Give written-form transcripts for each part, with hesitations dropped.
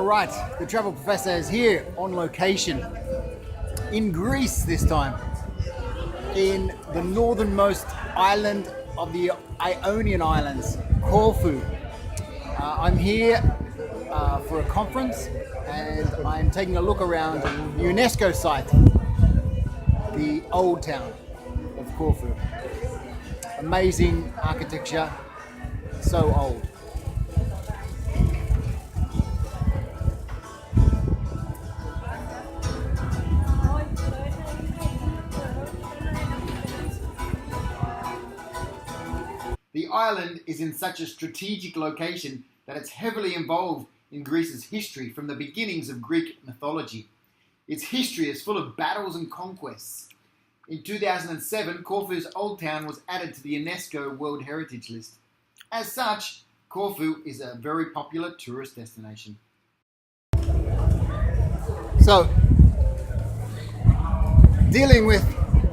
Alright, the travel professor is here on location in Greece this time, in the northernmost island of the Ionian Islands, Corfu. I'm here for a conference and I'm taking a look around the UNESCO site, the Old Town of Corfu. Amazing architecture, so old. The island is in such a strategic location that it's heavily involved in Greece's history from the beginnings of Greek mythology. Its history is full of battles and conquests. In 2007, Corfu's Old Town was added to the UNESCO World Heritage List. As such, Corfu is a very popular tourist destination. So, dealing with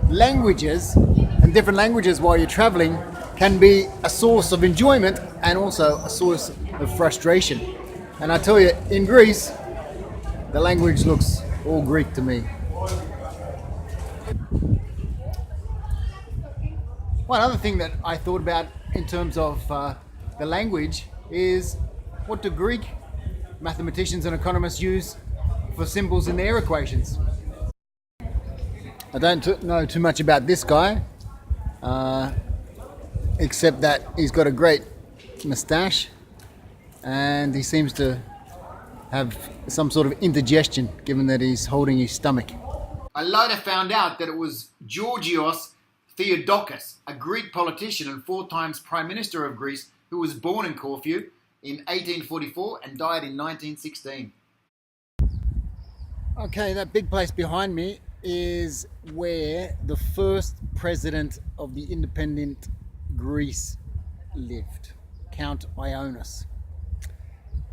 languages and different languages while you're traveling can be a source of enjoyment and also a source of frustration. And I tell you, in Greece, the language looks all Greek to me. One other thing that I thought about in terms of the language is, what do Greek mathematicians and economists use for symbols in their equations? I don't know too much about this guy, except that he's got a great moustache and he seems to have some sort of indigestion, given that he's holding his stomach. I later found out that it was Georgios Theodokos, a Greek politician and 4 times Prime Minister of Greece, who was born in Corfu in 1844 and died in 1916. Okay, that big place behind me is where the first president of the independent Greece lived, Count Ioannis.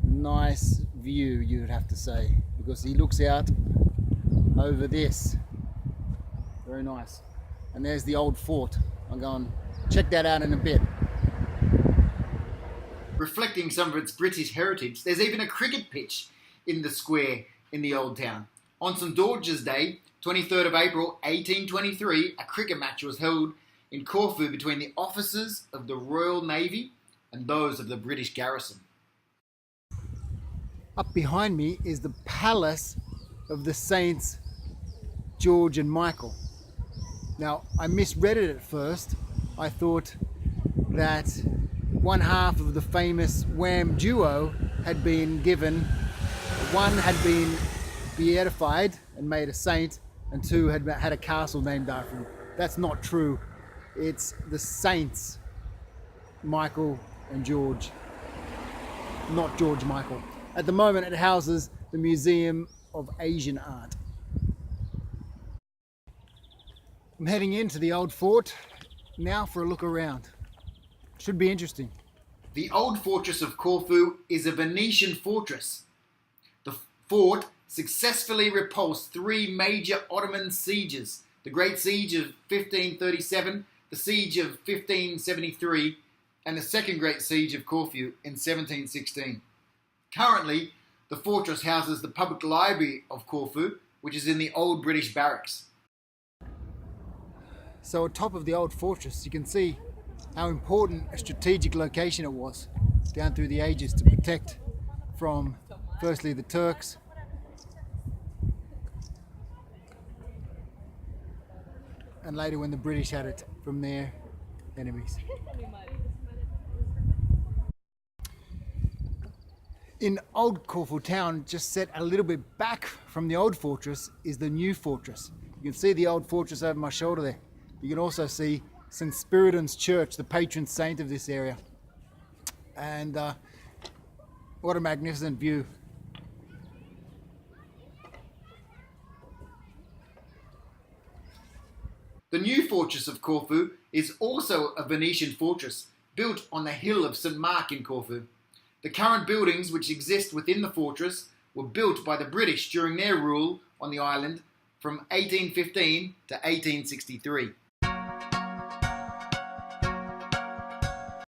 Nice view, you'd have to say, because he looks out over this. Very nice. And there's the old fort. I'll go and check that out in a bit. Reflecting some of its British heritage, there's even a cricket pitch in the square in the Old Town. On St George's Day, 23rd of April 1823, a cricket match was held in Corfu between the officers of the Royal Navy and those of the British garrison. Up behind me is the palace of the Saints George and Michael. Now, I misread it at first. I thought that one half of the famous Wham duo had been given, one had been beatified and made a saint, and 2 had a castle named after him. That's not true. It's the Saints, Michael and George, not George Michael. At the moment, it houses the Museum of Asian Art. I'm heading into the old fort now for a look around. Should be interesting. The old Fortress of Corfu is a Venetian fortress. The fort successfully repulsed 3 major Ottoman sieges: the Great Siege of 1537, the Siege of 1573, and the Second Great Siege of Corfu in 1716. Currently, the fortress houses the Public Library of Corfu, which is in the old British barracks. So atop of the old fortress, you can see how important a strategic location it was down through the ages to protect from, firstly, the Turks, and later when the British had it from their enemies. In Old Corfu town, just set a little bit back from the old fortress, is the new fortress. You can see the old fortress over my shoulder there. You can also see St Spiridon's Church, the patron saint of this area. And what a magnificent view. The new Fortress of Corfu is also a Venetian fortress built on the hill of St Mark in Corfu. The current buildings which exist within the fortress were built by the British during their rule on the island from 1815 to 1863.